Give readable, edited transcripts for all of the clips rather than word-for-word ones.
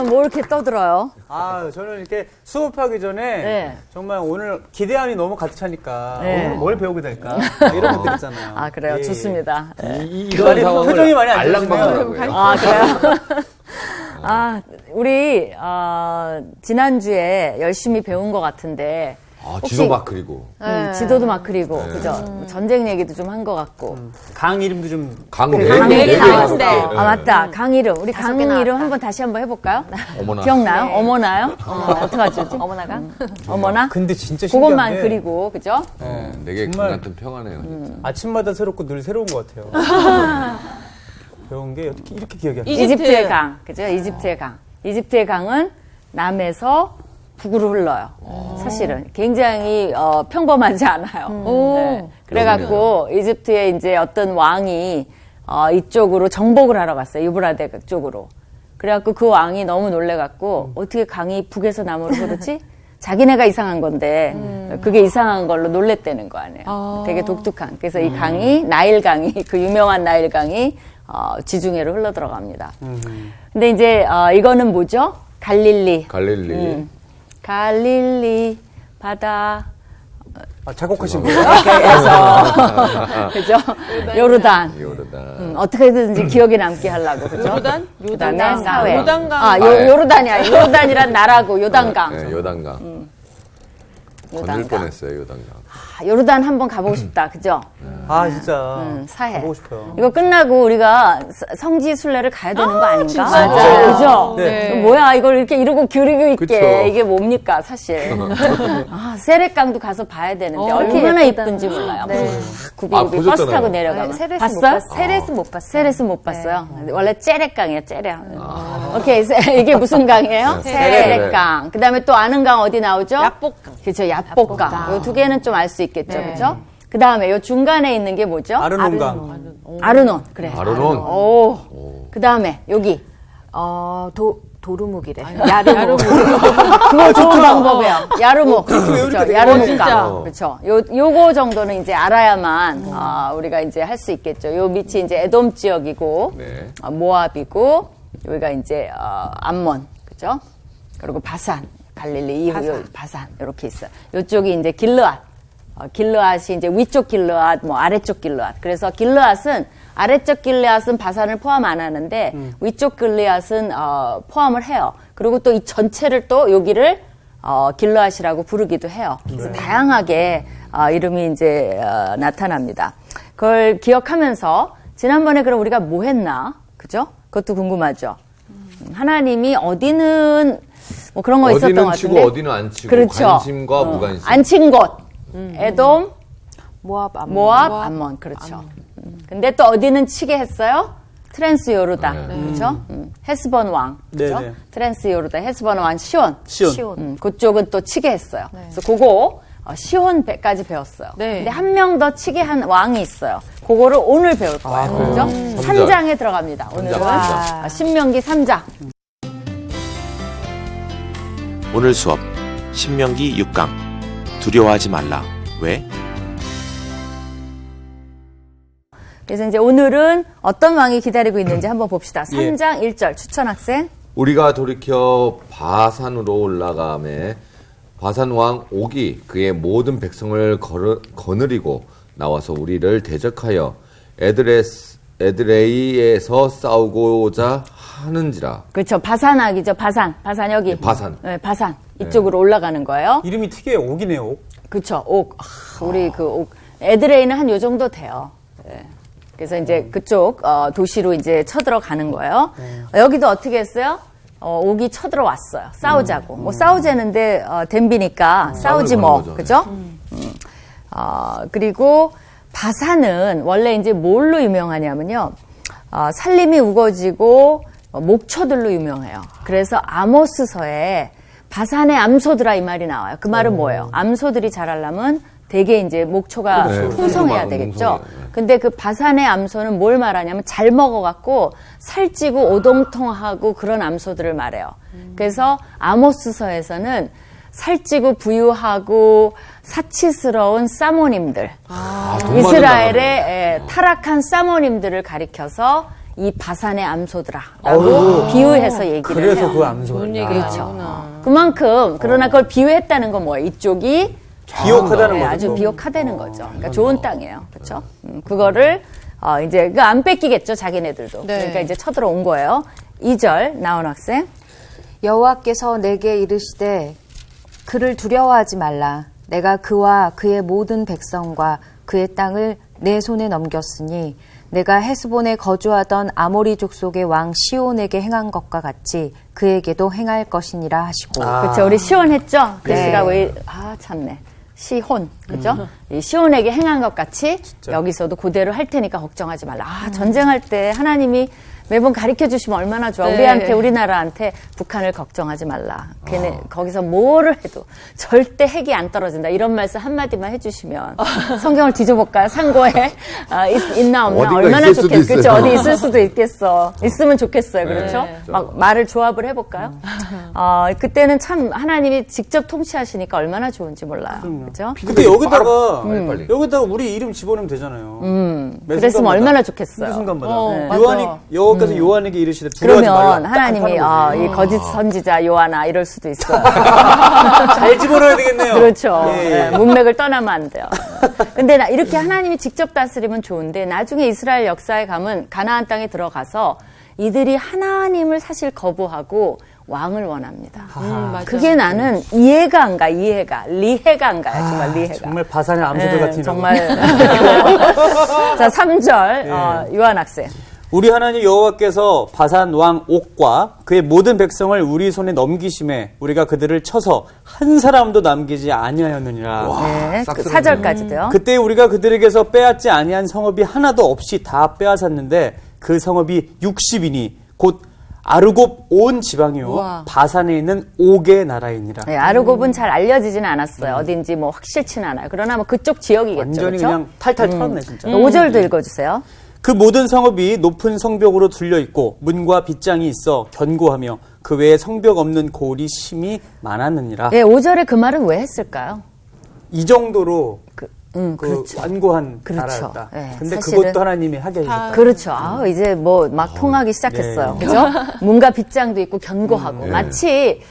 오늘은 뭐 이렇게 떠들어요? 저는 이렇게 수업하기 전에 네. 정말 오늘 기대함이 너무 가득 차니까 네. 오늘 뭘 배우게 될까 이런 것들 있잖아요. 그래요. 예. 좋습니다. 이런 상황을 표정이 많이 안 알랑방하라고요. 그래요? 우리, 지난주에 열심히 배운 것 같은데. 지도 막 그리고. 지도도 막 그리고, 그죠? 전쟁 얘기도 좀 한 것 같고. 강 이름도 좀. 강 얘기 나왔는데. 맞다. 강 이름. 우리 강 이름 다시 한번 해볼까요? 어머나. 기억나요? 네. 어머나요? 어떡하지? 어머나가? 어머나? 근데 진짜 신기한 그것만 게 그리고, 그죠? 되게 강 정말- 같은 평화네요. 진짜. 아침마다 새롭고 늘 새로운 것 같아요. 배운 게 어떻게 이렇게 기억이 안 나요? 이집트의 강. 그죠? 이집트의 강. 이집트의 강은 남에서 북으로 흘러요. 사실은. 굉장히, 평범하지 않아요. 네. 그래갖고, 이집트의 이제 어떤 왕이, 이쪽으로 정복을 하러 갔어요. 유브라데 쪽으로. 그래갖고 그 왕이 너무 놀래갖고, 어떻게 강이 북에서 남으로 흐르지? 자기네가 이상한 건데, 그게 이상한 걸로 놀랬다는 거 아니에요. 되게 독특한. 그래서 이 강이, 나일강이, 그 유명한 나일강이, 지중해로 흘러 들어갑니다. 근데 이제, 이거는 뭐죠? 갈릴리. 갈릴리 바다 작곡하신 거예요? 이렇게 해서 그죠? 요르단 어떻게든지 기억에 남게 하려고 그죠? 요르단? 그다음에 사회 요단강. 요르단이 아니고 요르단이란 나라고 요단강. 네, 요단강. 건들 뻔했어요, 요단강. 요르단 한번 가보고 싶다 그죠? 진짜. 사해. 가보고 싶어요. 이거 끝나고 우리가 성지 순례를 가야 되는 거 아닌가? 진짜요? 그죠? 네. 뭐야 이걸 이렇게 이러고 교리교 있게 그쵸. 이게 뭡니까 사실? 세례강도 가서 봐야 되는데 얼마나 이쁜지 몰라요. 굽이굽이 버스 보셨잖아요. 타고 내려가면 봤어요? 세레스 못 봤어요. 세레스 못 봤어요. 원래 째레강이에요, 째레. 오케이, 이게 무슨 강이에요? 세레강. 그다음에 또 아는 강 어디 나오죠? 약복강. 그렇죠, 약복강. 요 두 개는 좀 알 수 있겠죠, 그렇죠? 그다음에 요 중간에 있는 게 뭐죠? 아르논강. 아르논. 그래. 아르논. 오. 그다음에 여기 도루묵이래. 야르묵. 그거 좋은 방법이에요. 야르묵. 그렇죠. 야르묵강. 진짜. 그렇죠. 요거 정도는 이제 알아야만 우리가 이제 할 수 있겠죠. 요 밑이 이제 에돔 지역이고 네. 모압이고 여기가 이제 암몬. 그죠? 그리고 바산. 갈릴리 이후 바산 이렇게 있어요. 요쪽이 이제 길르앗. 길르앗이 이제 위쪽 길르앗, 뭐 아래쪽 길르앗. 그래서 길르앗은 아래쪽 길르앗은 바산을 포함 안 하는데 위쪽 길르앗은 포함을 해요. 그리고 또 이 전체를 또 여기를 길르앗이라고 부르기도 해요. 그래서 다양하게 이름이 이제 나타납니다. 그걸 기억하면서 지난번에 그럼 우리가 뭐 했나? 그죠? 그것도 궁금하죠. 하나님이 어디는 뭐 그런 거 있었던 것 같은데. 어디는 치고 어디는 안 치고. 그렇죠. 관심과 무관심. 안 친 곳. 에돔, 모압, 암몬. 모압, 암몬. 그렇죠. 근데 또 어디는 치게 했어요? 트랜스 요르단. 그렇죠? 헤스본 왕. 그렇죠? 네네. 트랜스 요르단, 헤스본 왕 시온. 시온. 그쪽은 또 치게 했어요. 그래서 그거 시온까지 배웠어요. 네. 근데 한 명 더 치게 한 왕이 있어요. 그거를 오늘 배울 거예요. 그렇죠? 3장에 들어갑니다. 오늘은 삼장. 신명기 3장. 오늘 수업 신명기 6강 두려워하지 말라. 왜? 그래서 이제 오늘은 어떤 왕이 기다리고 있는지 한번 봅시다. 3장 1절 추천 학생. 우리가 돌이켜 바산으로 올라가매 바산 왕 옥이 그의 모든 백성을 거느리고 나와서 우리를 대적하여 에드레이에서 싸우고자 하는지라. 그렇죠. 바산악이죠. 바산 여기. 바산. 네, 바산. 이쪽으로 올라가는 거예요. 이름이 특이해요. 옥이네요, 옥. 그렇죠. 옥. 우리 그 옥. 에드레이는 한 요 정도 돼요. 네. 그래서 이제 그쪽 도시로 이제 쳐들어가는 거예요. 여기도 어떻게 했어요? 옥이 쳐들어왔어요. 싸우자고. 뭐 싸우자는데 댐비니까 싸우지 뭐. 거죠. 그죠? 그리고 바산은 원래 이제 뭘로 유명하냐면요. 산림이 우거지고 목초들로 유명해요. 그래서 아모스서에 바산의 암소들아 이 말이 나와요. 그 말은 뭐예요? 암소들이 자라려면 되게 이제 목초가 풍성해야 되겠죠. 근데 그 바산의 암소는 뭘 말하냐면 잘 먹어갖고 살찌고 오동통하고 그런 암소들을 말해요. 그래서 아모스서에서는 살찌고 부유하고 사치스러운 사모님들, 이스라엘의 타락한 사모님들을 가리켜서 이 바산의 암소들아라고 비유해서 얘기를 그래서 해요. 그 암소가. 그렇죠. 그만큼 그러나 그걸 비유했다는 건 뭐예요? 이쪽이 비옥하다는 거죠. 아주 비옥하다는 거죠. 그러니까 좋은 땅이에요. 그렇죠? 그거를 이제 그 안 뺏기겠죠, 자기네들도. 네. 그러니까 이제 쳐들어온 거예요. 2절 나온 학생. 여호와께서 내게 이르시되 그를 두려워하지 말라. 내가 그와 그의 모든 백성과 그의 땅을 내 손에 넘겼으니 내가 헤스본에 거주하던 아모리 족속의 왕 시온에게 행한 것과 같이 그에게도 행할 것이니라 하시고. 그렇죠. 우리 시온했죠? 네. 글씨가 왜 참네. 시혼. 그죠? 이 시온에게 행한 것 같이 여기서도 그대로 할 테니까 걱정하지 말라. 전쟁할 때 하나님이 매번 가르쳐 주시면 얼마나 좋아. 네. 우리한테, 우리나라한테 북한을 걱정하지 말라. 걔네 거기서 뭐를 해도 절대 핵이 안 떨어진다. 이런 말씀 한마디만 해주시면 성경을 뒤져볼까요? 상고에 있나 없나 어딘가 얼마나 있을 수도 좋겠어. 그렇죠? 있어요. 어디 있을 수도 있겠어. 있으면 좋겠어요. 그렇죠? 네. 막 말을 조합을 해볼까요? 그때는 참 하나님이 직접 통치하시니까 얼마나 좋은지 몰라요. 그렇죠? 근데 여기다가 빨리. 여기다가 우리 이름 집어넣으면 되잖아요. 매 그랬으면 순간마다. 얼마나 좋겠어요. 그 순간마다. 맞아. 여호와께서 요한에게 이르시되 두려워하지 말라. 그러면 딱 하나님이 하는 거지. 이 거짓 선지자 요하나 이럴 수도 있어요. 잘 집어넣어야 되겠네요. 그렇죠. 예, 예. 네, 문맥을 떠나면 안 돼요. 근데 이렇게 하나님이 직접 다스리면 좋은데 나중에 이스라엘 역사에 가면 가나안 땅에 들어가서 이들이 하나님을 사실 거부하고 왕을 원합니다. 맞아. 그게 나는 이해가 안 가, 리해가 안 가요, 정말 리해가. 정말 바산의 암소들 네, 같은 정말. 자, 3절, 요한 학생. 우리 하나님 여호와께서 바산 왕 옥과 그의 모든 백성을 우리 손에 넘기심에 우리가 그들을 쳐서 한 사람도 남기지 아니하였느니라. 네, 싹 그 쓸어버리네. 4절까지도요. 그때 우리가 그들에게서 빼앗지 아니한 성읍이 하나도 없이 다 빼앗았는데 그 성읍이 60이니 곧 아르곱 온 지방이요 바산에 있는 옥의 나라이니라. 네, 아르곱은 잘 알려지진 않았어요. 어딘지 뭐 확실치는 않아요. 그러나 뭐 그쪽 지역이겠죠. 완전히 그렇죠? 그냥 탈탈 털었네 진짜. 5절도 읽어주세요. 그 모든 성읍이 높은 성벽으로 둘려 있고 문과 빗장이 있어 견고하며 그 외에 성벽 없는 고을이 심히 많았느니라. 예, 5절에 그 말은 왜 했을까요? 이 정도로 그 그렇죠. 완고한 그렇죠. 나라였다. 예, 근데 사실은 그것도 하나님이 하게 해주셨다. 그렇죠. 이제 뭐 막 통하기 시작했어요. 네. 그죠? 문과 빗장도 있고 견고하고. 네. 마치,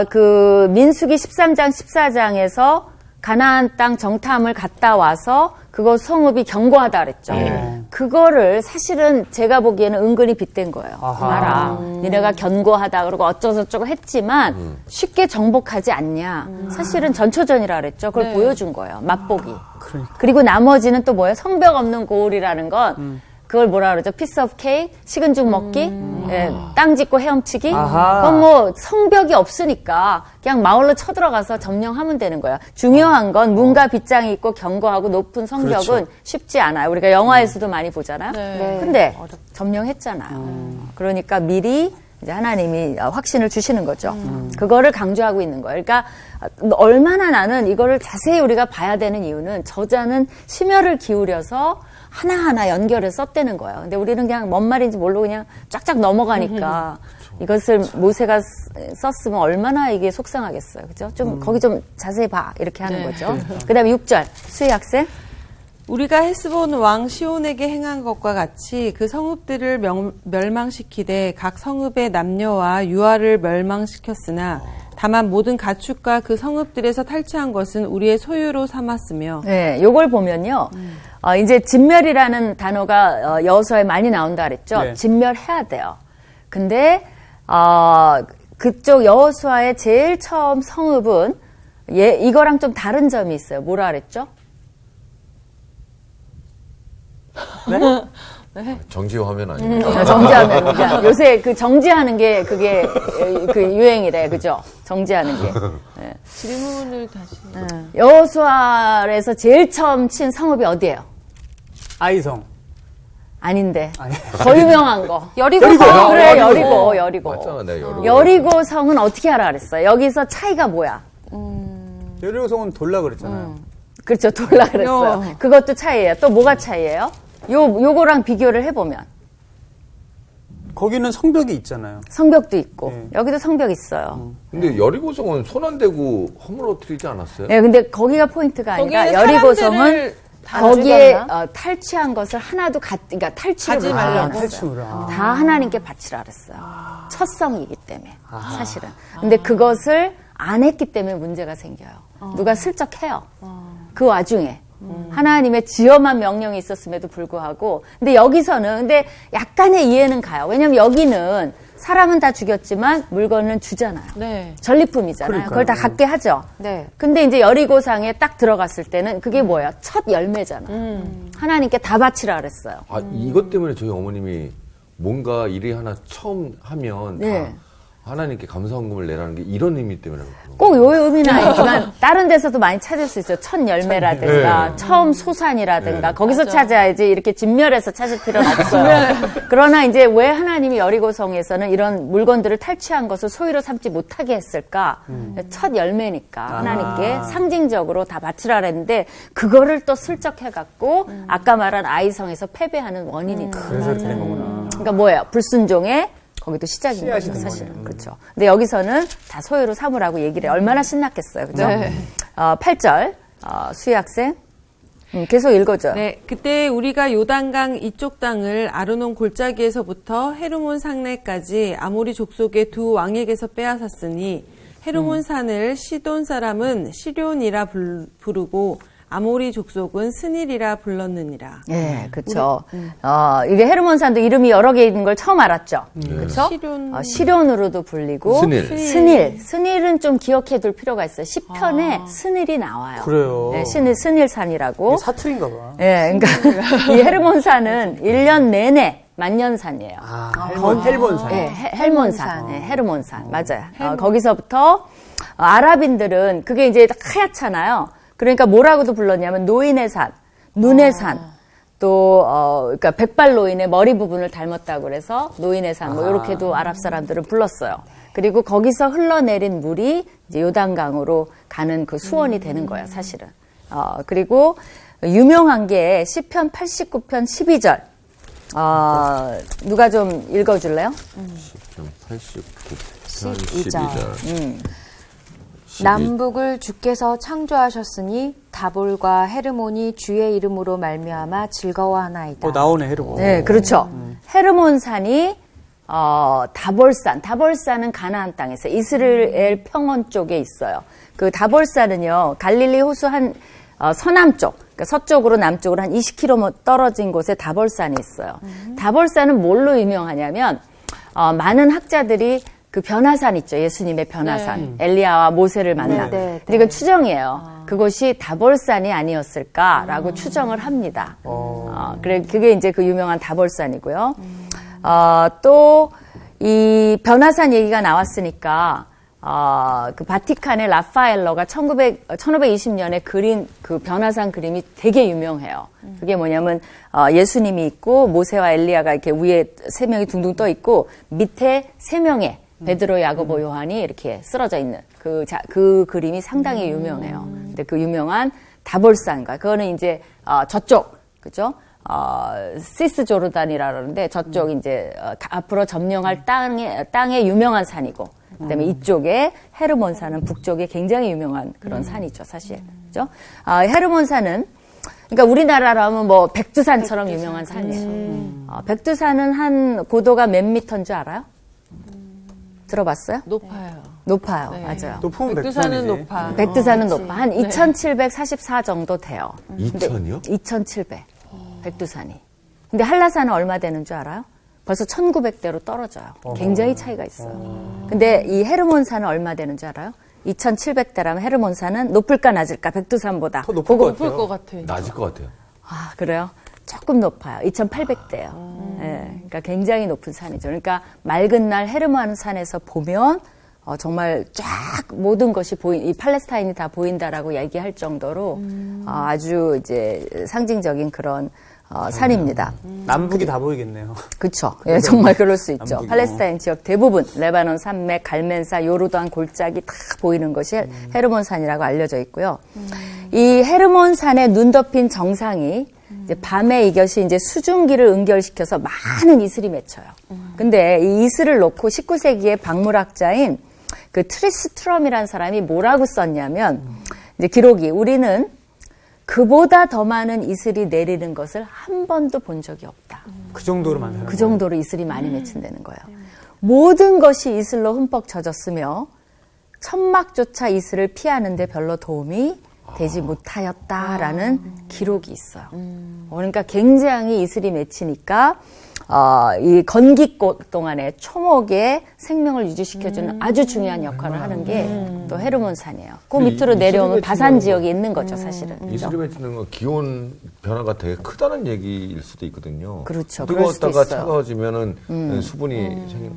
그 민수기 13장, 14장에서 가나안 땅 정탐을 갔다 와서 그거 성읍이 견고하다 그랬죠. 그거를 사실은 제가 보기에는 은근히 빗댄 거예요. 봐라. 니네가 견고하다 그러고 어쩌고저쩌고 했지만 쉽게 정복하지 않냐. 사실은 전초전이라 그랬죠. 그걸 보여준 거예요. 맛보기. 그리고 나머지는 또 뭐예요? 성벽 없는 고을이라는 건 그걸 뭐라 그러죠? 피스 오브 케이크, 식은 죽 먹기, 예, 땅 짓고 헤엄치기. 아하. 그건 뭐 성벽이 없으니까 그냥 마을로 쳐들어가서 점령하면 되는 거예요. 중요한 건 문과 빗장이 있고 견고하고 높은 성벽은 그렇죠. 쉽지 않아요. 우리가 영화에서도 많이 보잖아요. 네. 근데 점령했잖아요. 그러니까 미리 이제 하나님이 확신을 주시는 거죠. 그거를 강조하고 있는 거예요. 그러니까 얼마나 나는 이거를 자세히 우리가 봐야 되는 이유는 저자는 심혈을 기울여서 하나하나 연결해서 썼다는 거예요. 근데 우리는 그냥 뭔 말인지 모르고 그냥 쫙쫙 넘어가니까 이것을 모세가 썼으면 얼마나 이게 속상하겠어요. 그죠? 좀 거기 좀 자세히 봐. 이렇게 하는 거죠. 그다음에 6절. 수희 학생. 우리가 헤스본 왕 시온에게 행한 것과 같이 그 성읍들을 멸망시키되 각 성읍의 남녀와 유아를 멸망시켰으나 다만 모든 가축과 그 성읍들에서 탈취한 것은 우리의 소유로 삼았으며. 네, 요걸 보면요. 이제 진멸이라는 단어가 여호수아에 많이 나온다 그랬죠. 네. 진멸해야 돼요. 근데 그쪽 여호수아의 제일 처음 성읍은 이거랑 좀 다른 점이 있어요. 뭐라 그랬죠? 정지호 하면 아닙니까? 정지하면 그러니까 요새 그 정지하는 게 그게 그 유행이래, 그죠? 정지하는 게. 네. 질문을 다시. 여호수아에서 제일 처음 친 성읍이 어디예요? 아이성. 아닌데. 더 유명한 거. 여리고성. 그래, 여리고. 맞잖아, 내가 여리고. 여리고 성은 어떻게 하라 그랬어요? 여기서 차이가 뭐야? 여리고성은 돌라 그랬잖아요. 그렇죠, 돌라 그랬어요. 그것도 차이예요. 또 뭐가 차이예요? 요거랑 비교를 해보면. 거기는 성벽이 있잖아요. 성벽도 있고, 네. 여기도 성벽 있어요. 근데 여리고성은 손 안 대고 허물어뜨리지 않았어요? 네, 근데 거기가 포인트가 아니라 거기는 여리고성은 사람들을 거기에 탈취한 것을 하나도 그러니까 탈취를 가지 못하게 말라고. 해놨어요. 탈취물을. 다 하나님께 바치라 그랬어요. 첫성이기 때문에 사실은. 근데 그것을 안 했기 때문에 문제가 생겨요. 누가 슬쩍 해요. 그 와중에. 하나님의 지엄한 명령이 있었음에도 불구하고. 근데 여기서는 근데 약간의 이해는 가요. 왜냐면 여기는 사람은 다 죽였지만 물건은 주잖아요. 네. 전리품이잖아요. 그러니까요. 그걸 다 갖게 하죠. 네. 근데 이제 여리고상에 딱 들어갔을 때는 그게 뭐예요? 첫 열매잖아. 하나님께 다 바치라 그랬어요. 아, 이것 때문에 저희 어머님이 뭔가 일이 하나 처음 하면 네. 다 하나님께 감사헌금을 내라는 게 이런 의미 때문에 그런 꼭 요 의미는 아니지만 다른 데서도 많이 찾을 수 있어요. 첫 열매라든가 네. 처음 소산이라든가 네. 거기서 찾아야지 이렇게 진멸해서 찾을 필요는 없어요. 그러나 이제 왜 하나님이 여리고성에서는 이런 물건들을 탈취한 것을 소유로 삼지 못하게 했을까? 첫 열매니까 하나님께 상징적으로 다 바치라 그랬는데 그거를 또 슬쩍 해갖고 아까 말한 아이성에서 패배하는 원인이 돼요. 그래서 이렇게 된 거구나. 그러니까 뭐예요? 불순종의 거기도 시작인 거죠, 씨앗이 된 사실은. 거네요. 그렇죠. 근데 여기서는 다 소유로 삼으라고 얘기를 해요. 얼마나 신났겠어요. 그죠? 네. 8절, 수희 학생. 계속 읽어줘요. 네, 그때 우리가 요단강 이쪽 땅을 아르논 골짜기에서부터 헤르몬 상내까지 아모리 족속의 두 왕에게서 빼앗았으니 헤르몬 산을 시돈 사람은 시럈이라 부르고 아모리 족속은 스닐이라 불렀느니라. 예, 그렇죠. 이게 헤르몬산도 이름이 여러 개 있는 걸 처음 알았죠. 그렇죠? 시럈. 시럈으로도 불리고 스닐. 스닐은 좀 기억해둘 필요가 있어요. 시편에 스닐이 나와요. 그래요. 네, 스닐산이라고. 이게 사투리인가 봐. 예, 그러니까 이 헤르몬산은 1년 내내 만년산이에요. 헬본산. 네, 헬몬산, 네, 헤르몬산, 맞아요. 거기서부터 아랍인들은 그게 이제 하얗잖아요. 그러니까 뭐라고도 불렀냐면 노인의 산, 눈의 산, 또 그러니까 백발 노인의 머리 부분을 닮았다고 그래서 노인의 산, 뭐 이렇게도 아랍 사람들은 불렀어요. 그리고 거기서 흘러내린 물이 이제 요단강으로 가는 그 수원이 되는 거예요, 사실은. 그리고 유명한 게 시편 89편 12절. 누가 좀 읽어줄래요? 89편 12절. 12절. 남북을 주께서 창조하셨으니 다볼과 헤르몬이 주의 이름으로 말미암아 즐거워하나이다. 나오네, 헤르본. 네, 그렇죠. 헤르몬산이 다볼산은 가나안 땅에서 이스라엘 평원 쪽에 있어요. 그 다볼산은요, 갈릴리 호수 한 서남쪽, 그러니까 서쪽으로 남쪽으로 한 20km 떨어진 곳에 다볼산이 있어요. 다볼산은 뭘로 유명하냐면 많은 학자들이 그 변화산 있죠. 예수님의 변화산. 엘리야와 모세를 만난. 근데 이건 추정이에요. 그곳이 다볼산이 아니었을까라고 추정을 합니다. 그래, 그게 이제 그 유명한 다볼산이고요. 또 이 변화산 얘기가 나왔으니까 그 바티칸의 라파엘로가 1520년에 그린 그 변화산 그림이 되게 유명해요. 그게 뭐냐면 예수님이 있고 모세와 엘리야가 이렇게 위에 세 명이 둥둥 떠 있고 밑에 세 명의 베드로, 야고보, 요한이 이렇게 쓰러져 있는 그 그림이 상당히 유명해요. 근데 그 유명한 다볼산과 그거는 이제 저쪽 그죠? 시스조르단이라 그러는데 저쪽 이제 앞으로 점령할 땅의 유명한 산이고 그다음에 이쪽에 헤르몬산은 북쪽에 굉장히 유명한 그런 산이죠, 사실. 그죠? 헤르몬산은 그러니까 우리나라로 하면 뭐 백두산처럼 유명한 산이에요. 백두산은 한 고도가 몇 미터인 줄 알아요? 들어봤어요? 높아요. 네. 맞아요. 높으면 백두산은 백두산이지. 높아. 백두산은 높아. 한 2,744 정도 돼요. 2000이요? 2,700. 백두산이. 근데 한라산은 얼마 되는 줄 알아요? 벌써 1,900대로 떨어져요. 굉장히 차이가 있어요. 근데 이 헤르몬산은 얼마 되는 줄 알아요? 2,700대라면 헤르몬산은 높을까 낮을까? 백두산보다. 더 높을 것 같아요. 높을 것 같아. 낮을 것 같아요. 아, 그래요? 조금 높아요. 2,800대예요. 예, 그러니까 굉장히 높은 산이죠. 그러니까 맑은 날 헤르몬산에서 보면 정말 쫙 모든 것이 이 팔레스타인이 다 보인다라고 얘기할 정도로 아주 이제 상징적인 그런 산입니다. 남북이 다 보이겠네요. 그렇죠. 예, 정말 그럴 수 있죠. 남북이. 팔레스타인 지역 대부분 레바논 산맥, 갈멘산, 요르단 골짜기 다 보이는 것이 헤르몬산이라고 알려져 있고요. 이 헤르몬산의 눈 덮인 정상이 이제 밤에 이것이 이제 수증기를 응결시켜서 많은 이슬이 맺혀요. 근데 이 이슬을 놓고 19세기의 박물학자인 그 트리스트럼이라는 사람이 뭐라고 썼냐면 이제 기록이 우리는 그보다 더 많은 이슬이 내리는 것을 한 번도 본 적이 없다. 그 정도로 많다는 그 정도로 이슬이 많이 맺힌다는 거예요. 모든 것이 이슬로 흠뻑 젖었으며 천막조차 이슬을 피하는데 별로 도움이 되지 못하였다라는 기록이 있어요. 그러니까 굉장히 이슬이 맺히니까 이 건기꽃 동안에 초목의 생명을 유지시켜주는 아주 중요한 역할을 하는 게 또 헤르몬산이에요. 그 밑으로 내려오면 바산 지역이 있는 거죠, 사실은. 이슬이 맺히는 건 기온 변화가 되게 크다는 얘기일 수도 있거든요. 그렇죠. 그럴 수도 뜨거웠다가 있어요. 차가워지면은 수분이 생깁니다.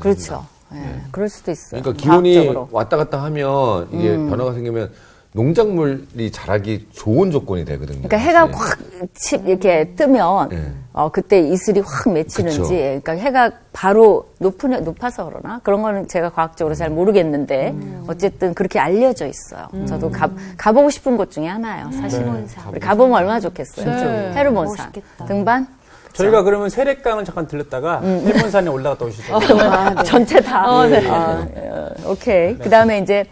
그렇죠. 예, 그럴 수도 있어요. 그러니까 기온이 과학적으로. 왔다 갔다 하면 이게 변화가 생기면 농작물이 자라기 좋은 조건이 되거든요. 그러니까 해가 사실. 확 이렇게 뜨면 네. 그때 이슬이 확 맺히는지, 그쵸. 그러니까 해가 바로 높아서 그러나 그런 거는 제가 과학적으로 잘 모르겠는데 어쨌든 그렇게 알려져 있어요. 저도 가보고 싶은 곳 중에 하나예요. 사실 우리 가보면 얼마나 좋겠어요. 네. 헤르몬산 멋있겠다. 등반. 저희가 그러면 세례강을 잠깐 들렸다가 헬몬산에 올라갔다 오시죠. 전체 다. 네. 오케이. 그 다음에 이제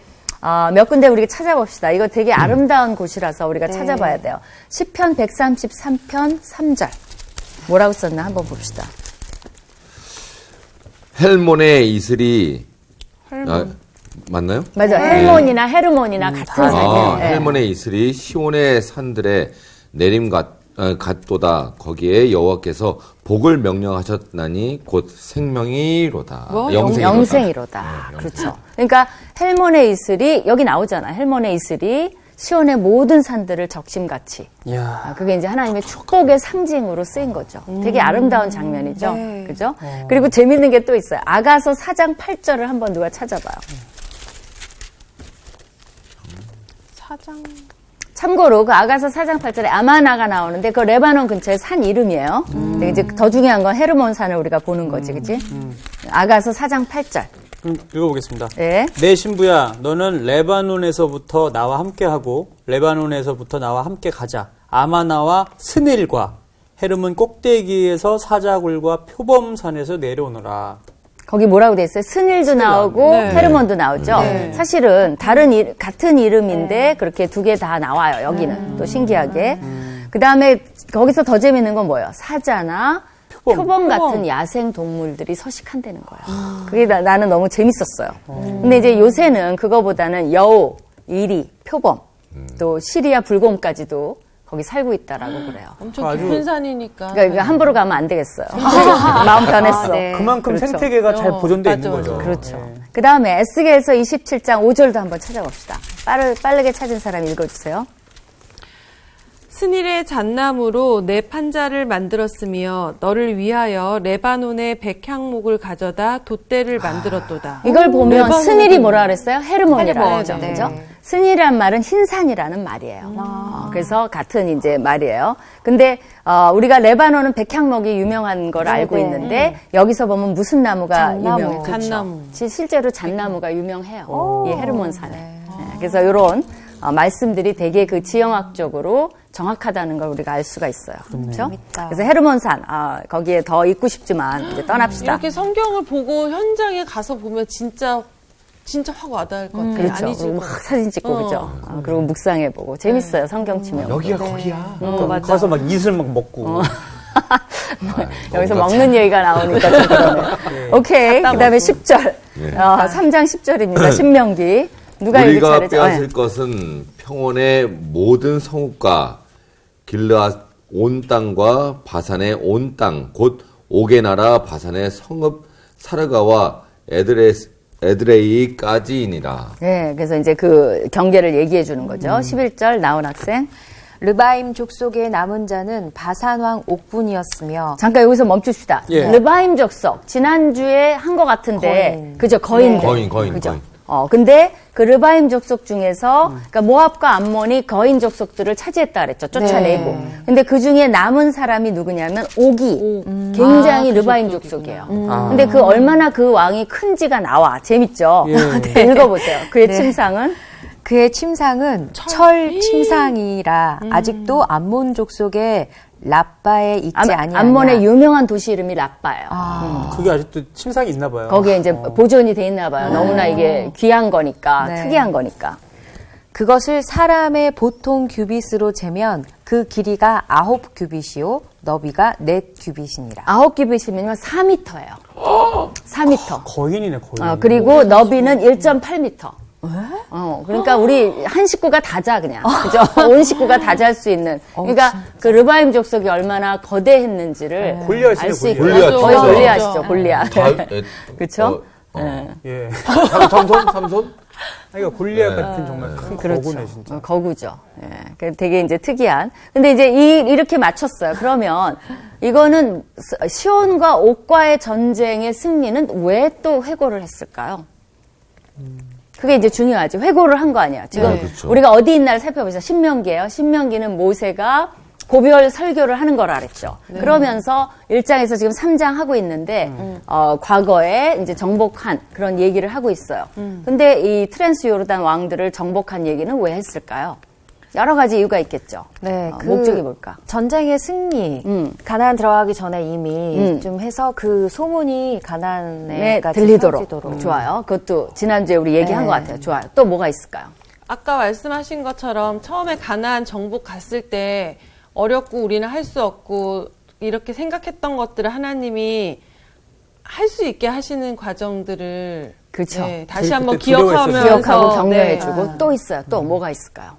몇 군데 우리가 찾아봅시다. 이거 되게 아름다운 곳이라서 우리가 찾아봐야 돼요. 시편 133편 3절. 뭐라고 썼나 한번 봅시다. 헬몬의 이슬이 맞나요? 맞아. 헬몬이나 헤르몬이나 같은 산이에요. 예. 헬몬의 이슬이 시온의 산들에 내림 같도다. 거기에 여호와께서 복을 명령하셨나니 곧 생명이로다. 뭐? 영생이로다. 그렇죠. 그러니까 헬몬의 이슬이 여기 나오잖아. 헬몬의 이슬이 시온의 모든 산들을 적심같이. 이야. 그게 이제 하나님의 축복의 상징으로 쓰인 거죠. 되게 아름다운 장면이죠. 그죠? 그리고 재밌는 게 또 있어요. 아가서 4장 8절을 한번 누가 찾아봐요. 사장. 참고로 그 아가서 4장 8절에 아마나가 나오는데 그 레바논 근처의 산 이름이에요. 근데 이제 더 중요한 건 헤르몬 산을 우리가 보는 거지, 그치? 아가서 4장 8절. 읽어보겠습니다. 예. 내 신부야, 너는 레바논에서부터 나와 함께하고 레바논에서부터 나와 함께 가자. 아마나와 스닐과 헤르몬 꼭대기에서 사자굴과 표범산에서 내려오너라. 거기 뭐라고 돼 있어요? 스닐도 나오고 헤르몬도 나오죠. 사실은 같은 이름인데 그렇게 두 개 다 나와요. 여기는 또 신기하게. 그 다음에 거기서 더 재밌는 건 뭐예요? 사자나 표범 같은 야생 동물들이 서식한다는 거예요. 그게 나는 너무 재밌었어요. 근데 이제 요새는 그거보다는 여우, 이리, 표범, 또 시리아 불곰까지도 거기 살고 있다라고 그래요. 엄청 아주- 깊은 산이니까. 그러니까 함부로 가면 안 되겠어요. 마음 변했어. 네. 그만큼 그렇죠. 생태계가 잘 보존되어 있는 맞아, 거죠. 맞아. 그렇죠. 네. 그 다음에 에스겔서 27장 5절도 한번 찾아봅시다. 빠르게 찾은 사람 읽어주세요. 스닐의 잣나무로 내 판자를 만들었으며 너를 위하여 레바논의 백향목을 가져다 돛대를 만들었도다. 이걸 보면 레바논. 스닐이 뭐라 그랬어요? 헤르몬이라고 헤르몬, 했죠. 네. 그죠? 스닐이란 말은 흰산이라는 말이에요. 그래서 같은 이제 말이에요. 근데 우리가 레바논은 백향목이 유명한 걸 알고 있는데 여기서 보면 무슨 나무가 잣나무. 유명해요? 그렇죠. 잣나무. 실제로 잣나무가 유명해요. 이 헤르몬산에. 네. 그래서 이런 말씀들이 되게 그 지형학적으로 정확하다는 걸 우리가 알 수가 있어요. 그렇죠? 재밌다. 그래서 헤르몬산 거기에 더 있고 싶지만 이제 떠납시다. 이렇게 성경을 보고 현장에 가서 보면 진짜 확 와닿을 것 같아요. 그렇죠. 안 잊을 그리고 것 막 같아요. 사진 찍고 그죠. 그리고 묵상해보고 재밌어요. 성경 치면. 여기가 거기야. 맞아. 가서 막 이슬 막 먹고. 여기서 먹는 얘기가 나오니까 좀 그러네. 오케이. 그다음에 10절. 3장 10절입니다. 신명기. 누가 여기 우리가 차례죠? 빼앗을 것은 평원의 모든 성읍과 길르앗 온 땅과 바산의 온 땅, 곧 옥의 나라 바산의 성읍 사르가와 에드레이까지이니라. 네, 그래서 이제 그 경계를 얘기해 주는 거죠. 11절 나온 학생. 르바임 족속의 남은 자는 바산왕 옥분이었으며 잠깐 여기서 멈춥시다. 예. 르바임 족속. 지난주에 한 것 같은데. 거인. 그죠? 거인들. 거인. 그죠? 근데 그 르바임 족속 중에서 그러니까 모압과 암몬이 거인 족속들을 차지했다 그랬죠. 쫓아내고. 근데 그 중에 남은 사람이 누구냐면 옥이 굉장히 르바임 족속이에요. 근데 그 얼마나 그 왕이 큰지가 나와. 재밌죠? 네. 읽어보세요. 그의 침상은 그의 침상은 철 침상이라 아직도 암몬 족속의 라빠에 있지 아니하냐. 암몬의 유명한 도시 이름이 라빠예요. 그게 아직도 침상이 있나 봐요. 거기에 이제 보존이 돼 있나 봐요. 너무나 이게 귀한 거니까, 네. 특이한 거니까. 그것을 사람의 보통 규빗으로 재면 그 길이가 9규빗이요 너비가 4규빗이니라. 9규빗이면 4m예요. 4m. 거인이네, 거인. 그리고 너비는 1.8m. 그러니까 우리 한 식구가 다 자, 그냥. 그죠? 온 식구가 다 잘 수 있는. 그러니까 그 르바임 족속이 얼마나 거대했는지를 골리앗이네, 알 수 있고. 골리앗. 거의 골리앗. 골리앗이죠, 골리앗. 그쵸? 예. 삼손? 그러니까 골리앗 같은 정말 큰 그렇죠. 거구네, 진짜. 거구죠. 예. 되게 이제 특이한. 근데 이제 이렇게 맞췄어요. 그러면 이거는 시온과 옥과의 전쟁의 승리는 왜 또 회고를 했을까요? 그게 이제 중요하지. 회고를 한 거 아니야. 지금 그렇죠. 우리가 어디 있나를 살펴보자. 신명기예요. 신명기는 모세가 고별 설교를 하는 거라 그랬죠. 그러면서 1장에서 지금 3장 하고 있는데 과거에 이제 정복한 그런 얘기를 하고 있어요. 근데 이 트랜스 요르단 왕들을 정복한 얘기는 왜 했을까요? 여러 가지 이유가 있겠죠. 네, 목적이 뭘까? 전쟁의 승리, 가나안 들어가기 전에 이미 좀 해서 그 소문이 가나안에까지 들리도록. 퍼지도록. 좋아요. 그것도 지난주에 우리 얘기한 것 같아요. 좋아요. 또 뭐가 있을까요? 아까 말씀하신 것처럼 처음에 가나안 정복 갔을 때 어렵고 우리는 할 수 없고 이렇게 생각했던 것들을 하나님이 할 수 있게 하시는 과정들을 그쵸. 네, 다시 한번 그때 두려워했었죠. 기억하면서 기억하고 격려해주고 네. 또 있어요. 또 뭐가 있을까요?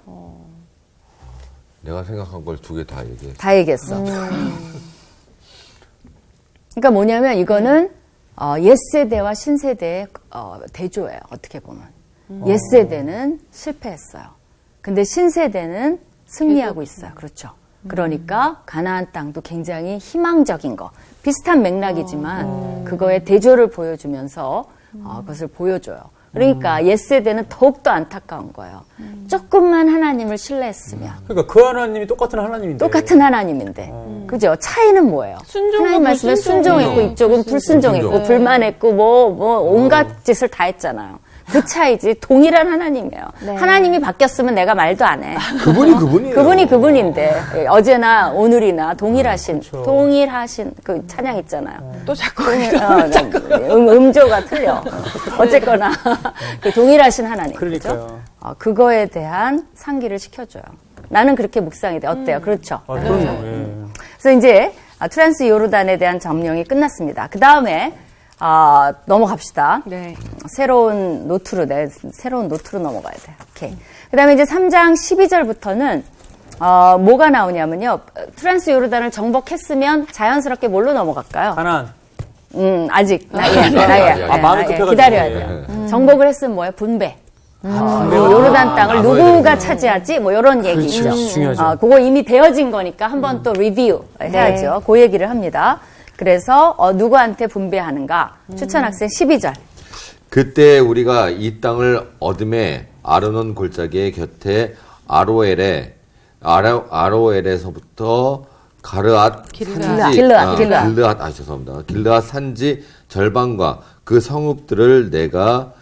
내가 생각한 걸 2개 다 얘기해. 다 얘기했어. 그러니까 뭐냐면 이거는 옛세대와 신세대의 대조예요. 어떻게 보면. 옛세대는 실패했어요. 근데 신세대는 승리하고 있어요. 그렇죠. 그러니까 가나안 땅도 굉장히 희망적인 거. 비슷한 맥락이지만 그거의 대조를 보여주면서 그것을 보여줘요. 그러니까 옛세대는 더욱더 안타까운 거예요. 조금만 하나님을 신뢰했으면. 그러니까 그 하나님이 똑같은 하나님인데. 똑같은 하나님인데. 그죠? 차이는 뭐예요? 순종과 하나님 말씀에 불순종이에요. 순종했고 이쪽은 불순종했고 불순종. 불만했고 뭐 온갖 짓을 다 했잖아요. 그 차이지 동일한 하나님이에요. 네. 하나님이 바뀌었으면 내가 말도 안 해. 그분이에요. 그분이 그분인데 어제나 오늘이나 동일하신 그 찬양 있잖아요. 또 자꾸 음조가 틀려. 어쨌거나 그 동일하신 하나님. 그러니까요. 그죠? 그거에 대한 상기를 시켜줘요. 나는 그렇게 묵상이 돼. 어때요? 그렇죠? 아, 그럼요. 예. 그래서 이제 트랜스 요르단에 대한 점령이 끝났습니다. 그 다음에 넘어갑시다. 네. 새로운 노트로 넘어가야 돼요. 오케이. 그 다음에 이제 3장 12절부터는 뭐가 나오냐면요. 트랜스 요르단을 정복했으면 자연스럽게 뭘로 넘어갈까요? 가나안. 아직 나이야. 마음이 급해가지고. 기다려야 돼요. 정복을 했으면 뭐예요? 분배. 요르단 땅을 누구가 차지하지? 뭐 이런 얘기죠. 그렇죠. 중요하죠. 그거 이미 되어진 거니까 한번 또 리뷰 해야죠. 그 얘기를 합니다. 그래서 누구한테 분배하는가? 추천 학생 12절. 그때 우리가 이 땅을 얻음에 아르논 골짜기의 곁에 아로엘에서부터 가르앗 산지 길르앗. 죄송합니다. 길르앗 산지 절반과 그 성읍들을 내가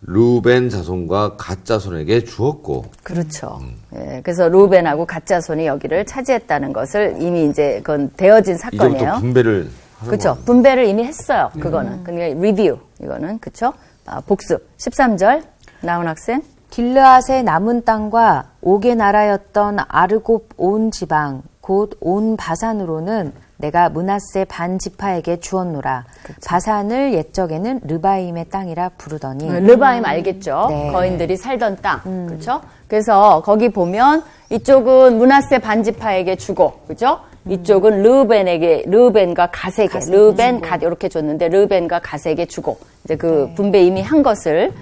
루벤 자손과 갓 자손에게 주었고. 그렇죠. 예, 그래서 루벤하고 갓 자손이 여기를 차지했다는 것을 이미 이제 그건 되어진 사건이에요. 이제부터 분배를 하는 그렇죠. 거예요. 분배를 이미 했어요. 그거는. 그러니까 리뷰 이거는 그렇죠. 복습 13절 나온 학생. 길르앗의 남은 땅과 옥의 나라였던 아르곱 온 지방 곧 온 바산으로는 내가 므낫세 반 지파에게 주었노라. 바산을 옛적에는 르바임의 땅이라 부르더니. 르바임 알겠죠? 네. 거인들이 살던 땅. 그렇죠? 그래서 거기 보면 이쪽은 므낫세 반지파에게 주고, 그죠? 이쪽은 르벤과 갓에게, 르벤, 갓 이렇게 줬는데 르벤과 갓에게 주고 이제 그 분배 이미 한 것을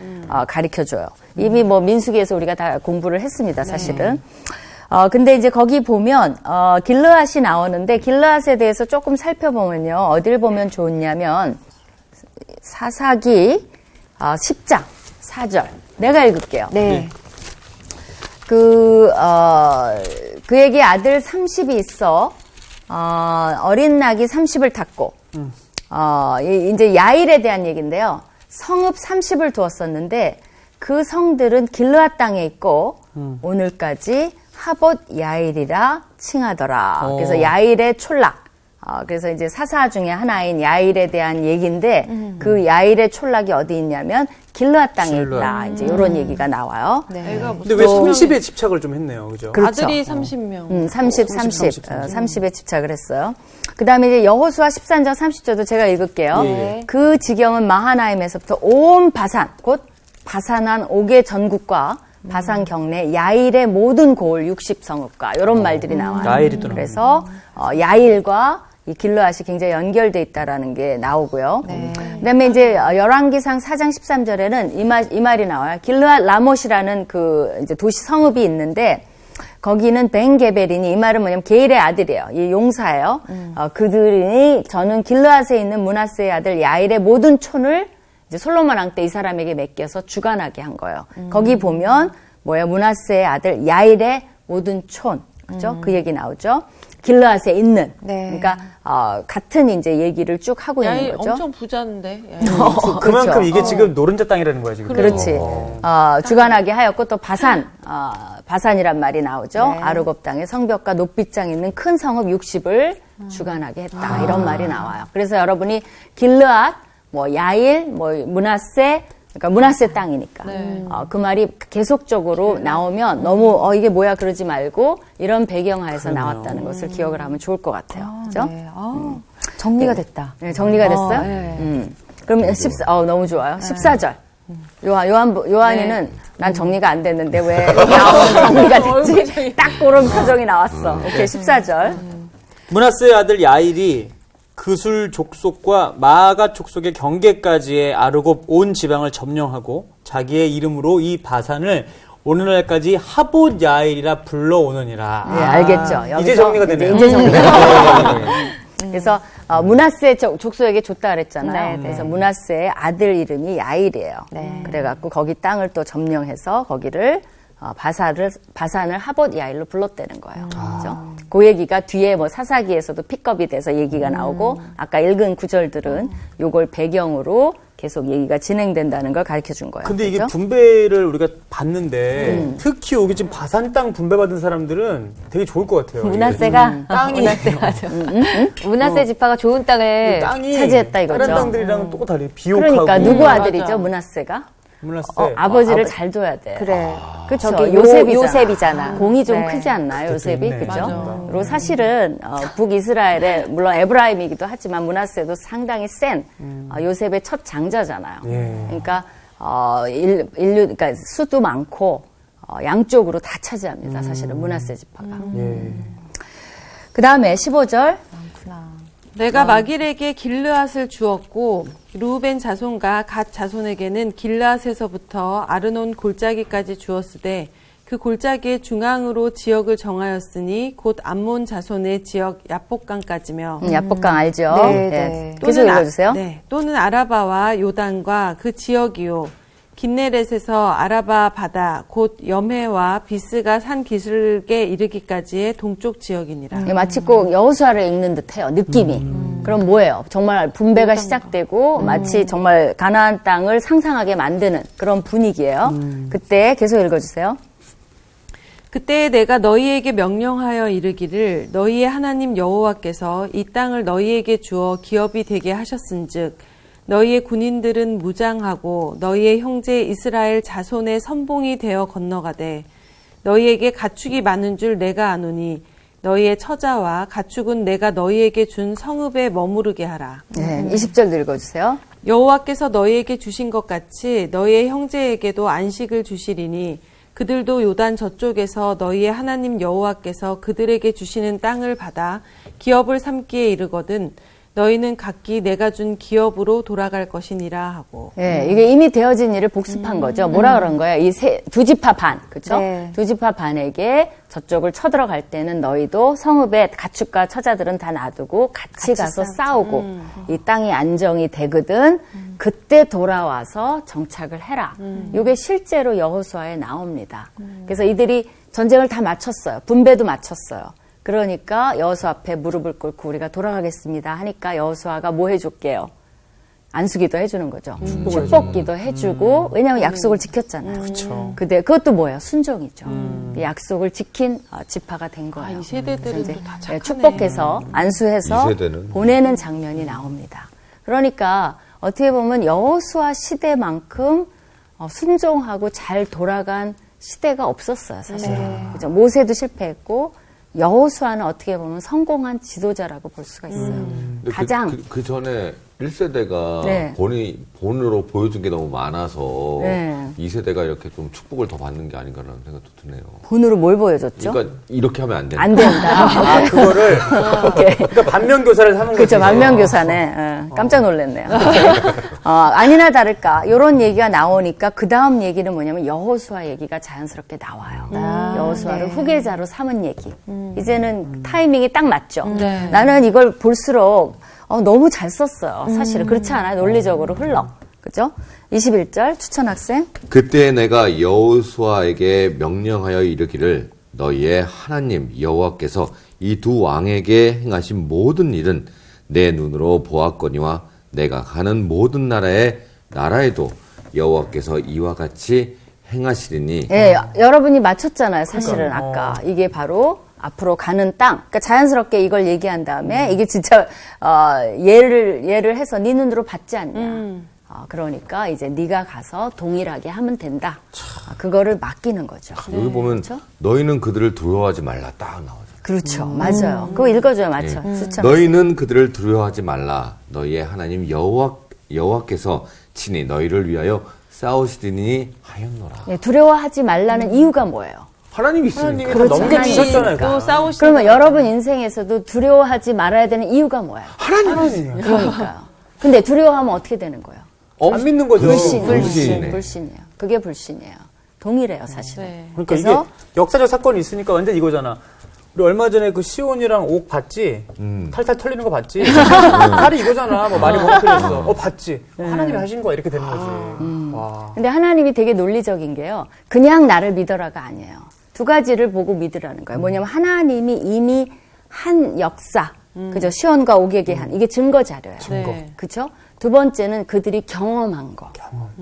가르쳐 줘요. 이미 뭐 민수기에서 우리가 다 공부를 했습니다, 사실은. 근데 이제 거기 보면, 길르앗이 나오는데, 길르앗에 대해서 조금 살펴보면요, 어딜 보면 좋냐면, 사사기, 10장, 4절. 내가 읽을게요. 네. 그에게 아들 30이 있어, 어린 낙이 30을 탔고, 이제 야일에 대한 얘기인데요. 성읍 30을 두었었는데, 그 성들은 길르앗 땅에 있고, 오늘까지 하봇 야일이라 칭하더라. 그래서 야일의 촌락, 그래서 이제 사사 중에 하나인 야일에 대한 얘기인데 그 야일의 촌락이 어디 있냐면 길르앗 땅에 있다. 이제 이런 얘기가 나와요. 애가 근데 왜 30에 집착을 좀 했네요. 그죠? 그렇죠. 아들이 30명. 30에 집착을 했어요. 그 다음에 이제 여호수아 13장 30절도 제가 읽을게요. 예. 그 지경은 마하나임에서부터 온 바산, 곧 바산한 옥의 전국과 바산 경내 야일의 모든 고을 60성읍과 이런 말들이 나와요. 야일이 또 그래서 야일과 이 길르앗이 굉장히 연결돼 있다라는 게 나오고요. 그다음에 이제 열왕기상 4장 13절에는 이 말이 나와요. 길르앗 라못이라는 그 이제 도시 성읍이 있는데 거기는 벤게벨이니 이 말은 뭐냐면 게일의 아들이에요. 이 용사예요. 그들이 저는 길르앗에 있는 므낫세의 아들 야일의 모든 촌을 이제 솔로몬 왕 때 이 사람에게 맡겨서 주관하게 한 거예요. 거기 보면 뭐야 므낫세의 아들 야일의 모든 촌, 그죠? 그 얘기 나오죠. 길르앗에 있는. 네. 그러니까 같은 이제 얘기를 쭉 하고 야일 있는 거죠. 엄청 부자인데. 그만큼 그렇죠. 이게 지금 노른자 땅이라는 거야, 지금. 그렇지. 주관하게 하였고 또 바산이란 말이 나오죠. 아르곱 땅에 성벽과 높이장 있는 큰 성읍 60을 주관하게 했다. 이런 말이 나와요. 그래서 여러분이 길르앗, 뭐 야일, 뭐 므낫세, 그러니까 므낫세 땅이니까 그 말이 계속적으로 나오면 너무 이게 뭐야 그러지 말고 이런 배경하에서 나왔다는 것을 기억을 하면 좋을 것 같아요. 그죠? 네. 정리가 됐다. 네, 정리가 됐어요? 네. 그럼 너무 좋아요. 14절. 요한이는 난 정리가 안 됐는데 왜 정리가 됐지? 딱 그런 표정이 나왔어. 오케이, 14절. 므낫세의 아들 야일이 그술 족속과 마아가 족속의 경계까지의 아르곱 온 지방을 점령하고 자기의 이름으로 이 바산을 오늘날까지 하봇 야일이라 불러오느니라. 네, 알겠죠. 이제 여기서 정리가 되네요. 이제 정리가 되네요. 그래서 므낫세 족속에게 줬다 그랬잖아요. 네, 네. 그래서 므낫세의 아들 이름이 야일이에요. 네. 그래갖고 거기 땅을 또 점령해서 거기를 바산을 하봇 야일로 불렀다는 거예요. 그죠? 그 얘기가 뒤에 뭐 사사기에서도 픽업이 돼서 얘기가 나오고 아까 읽은 구절들은 요걸 배경으로 계속 얘기가 진행된다는 걸 가르쳐 준 거예요. 근데 이게 그죠? 분배를 우리가 봤는데 특히 여기 지금 바산 땅 분배받은 사람들은 되게 좋을 것 같아요. 문화세가 땅이 문화세 지파가 좋은 땅을 땅이 차지했다 이거죠. 다른 땅들이랑 또 다르게 비옥하고. 그러니까 누구 아들이죠? 므낫세가? 므낫세. 아버지를 잘 둬야 돼. 그래. 그쵸. 저기 요셉이잖아. 공이 좀 네. 크지 않나요, 요셉이? 있네. 그죠? 맞아. 그리고 사실은, 북이스라엘에, 물론 에브라임이기도 하지만 므낫세도 상당히 센, 요셉의 첫 장자잖아요. 예. 그러니까, 그러니까 수도 많고, 양쪽으로 다 차지합니다. 사실은 므낫세 지파가. 예. 그 다음에 15절. 내가 마길에게 길르앗을 주었고 루벤 자손과 갓 자손에게는 길르앗에서부터 아르논 골짜기까지 주었으되 그 골짜기의 중앙으로 지역을 정하였으니 곧 암몬 자손의 지역 야복강까지며 야복강 알죠? 네, 네. 계속 읽어주세요. 또는 아라바와 요단과 그 지역이요 긴네렛에서 아라바 바다 곧 염해와 비스가 산 기슭에 이르기까지의 동쪽 지역이니라. 마치 꼭 여호수아를 읽는 듯해요. 느낌이. 그럼 뭐예요? 정말 분배가 시작되고 마치 정말 가나안 땅을 상상하게 만드는 그런 분위기예요. 그때 계속 읽어주세요. 그때 내가 너희에게 명령하여 이르기를 너희의 하나님 여호와께서 이 땅을 너희에게 주어 기업이 되게 하셨은즉 너희의 군인들은 무장하고 너희의 형제 이스라엘 자손의 선봉이 되어 건너가되 너희에게 가축이 많은 줄 내가 아노니 너희의 처자와 가축은 내가 너희에게 준 성읍에 머무르게 하라. 네, 20절 읽어주세요. 여호와께서 너희에게 주신 것 같이 너희의 형제에게도 안식을 주시리니 그들도 요단 저쪽에서 너희의 하나님 여호와께서 그들에게 주시는 땅을 받아 기업을 삼기에 이르거든 너희는 각기 내가 준 기업으로 돌아갈 것이니라 하고. 예, 이게 이미 되어진 일을 복습한 거죠. 뭐라 그런 거예요? 두 지파 반, 그쵸? 네. 두 지파 반에게 저쪽을 쳐들어갈 때는 너희도 성읍에 가축과 처자들은 다 놔두고 같이 가서 싸우고 이 땅이 안정이 되거든 그때 돌아와서 정착을 해라. 이게 실제로 여호수아에 나옵니다. 그래서 이들이 전쟁을 다 마쳤어요. 분배도 마쳤어요. 그러니까 여호수아 앞에 무릎을 꿇고 우리가 돌아가겠습니다 하니까 여호수아가 뭐 해줄게요? 안수기도 해주는 거죠. 축복기도 해주고 왜냐하면 약속을 지켰잖아요. 그렇죠. 근데 그것도 뭐예요? 순종이죠. 약속을 지킨 지파가 된 거예요. 이 세대들은 이제 또 다 착하네. 축복해서 안수해서 이 세대는. 보내는 장면이 나옵니다. 그러니까 어떻게 보면 여호수아 시대만큼 순종하고 잘 돌아간 시대가 없었어요, 사실은. 그죠? 모세도 실패했고 여호수아는 어떻게 보면 성공한 지도자라고 볼 수가 있어요. 근데 가장 그 전에 1세대가 네. 본으로 보여준 게 너무 많아서 네. 2세대가 이렇게 좀 축복을 더 받는 게 아닌가라는 생각도 드네요. 본으로 뭘 보여줬죠? 그러니까 이렇게 하면 안 된다. 안 된다. 아, 그거를. 오케이. 그러니까 반면교사를 하는 거죠. 그렇죠. 만면교사네. 깜짝 놀랐네요. 아니나 다를까 이런 얘기가 나오니까 그 다음 얘기는 뭐냐면 여호수아 얘기가 자연스럽게 나와요. 여호수아를 네. 후계자로 삼은 얘기. 이제는 타이밍이 딱 맞죠. 네. 나는 이걸 볼수록 너무 잘 썼어요. 사실은 그렇지 않아요? 논리적으로 흘러. 그죠? 21절 추천학생. 그때 내가 여호수아에게 명령하여 이르기를 너희의 하나님 여호와께서 이 두 왕에게 행하신 모든 일은 내 눈으로 보았거니와 내가 가는 모든 나라에도 여호와께서 이와 같이 행하시리니 예, 여러분이 맞췄잖아요, 사실은 아까. 이게 바로 앞으로 가는 땅. 그러니까 자연스럽게 이걸 얘기한 다음에 이게 진짜 예를 해서 네 눈으로 봤지 않냐. 그러니까 이제 네가 가서 동일하게 하면 된다. 그거를 맡기는 거죠. 여기 보면 그렇죠? 너희는 그들을 두려워하지 말라 딱 나오죠. 그렇죠. 맞아요. 그거 읽어줘요, 맞죠? 수참. 너희는 그들을 두려워하지 말라. 너희의 하나님 여호와께서 친히 너희를 위하여 싸우시리니 하였노라. 예, 두려워하지 말라는 이유가 뭐예요? 하나님이 있으니까. 하나님이 그렇죠. 넘겨주셨잖아요. 또 싸우시. 그러면 여러분 인생에서도 두려워하지 말아야 되는 이유가 뭐예요? 하나님. 그러니까요. 근데 두려워하면 어떻게 되는 거예요? 안 믿는 거죠. 불신이네. 불신이에요. 그게 불신이에요. 동일해요, 사실은. 네. 그러니까 그래서 이게 역사적 사건이 있으니까 완전 이거잖아. 우리 얼마 전에 그 시온이랑 옥 봤지? 탈탈 털리는 거 봤지? 탈이 이거잖아. 뭐 말이 뭐가 필요했어. 봤지? 하나님이 하신 거야. 이렇게 되는 거지. 와. 근데 하나님이 되게 논리적인 게요. 그냥 나를 믿어라가 아니에요. 두 가지를 보고 믿으라는 거예요. 뭐냐면 하나님이 이미 한 역사, 그죠? 시온과 옥에게 한 이게 증거 자료예요. 네. 그렇죠? 두 번째는 그들이 경험한 거.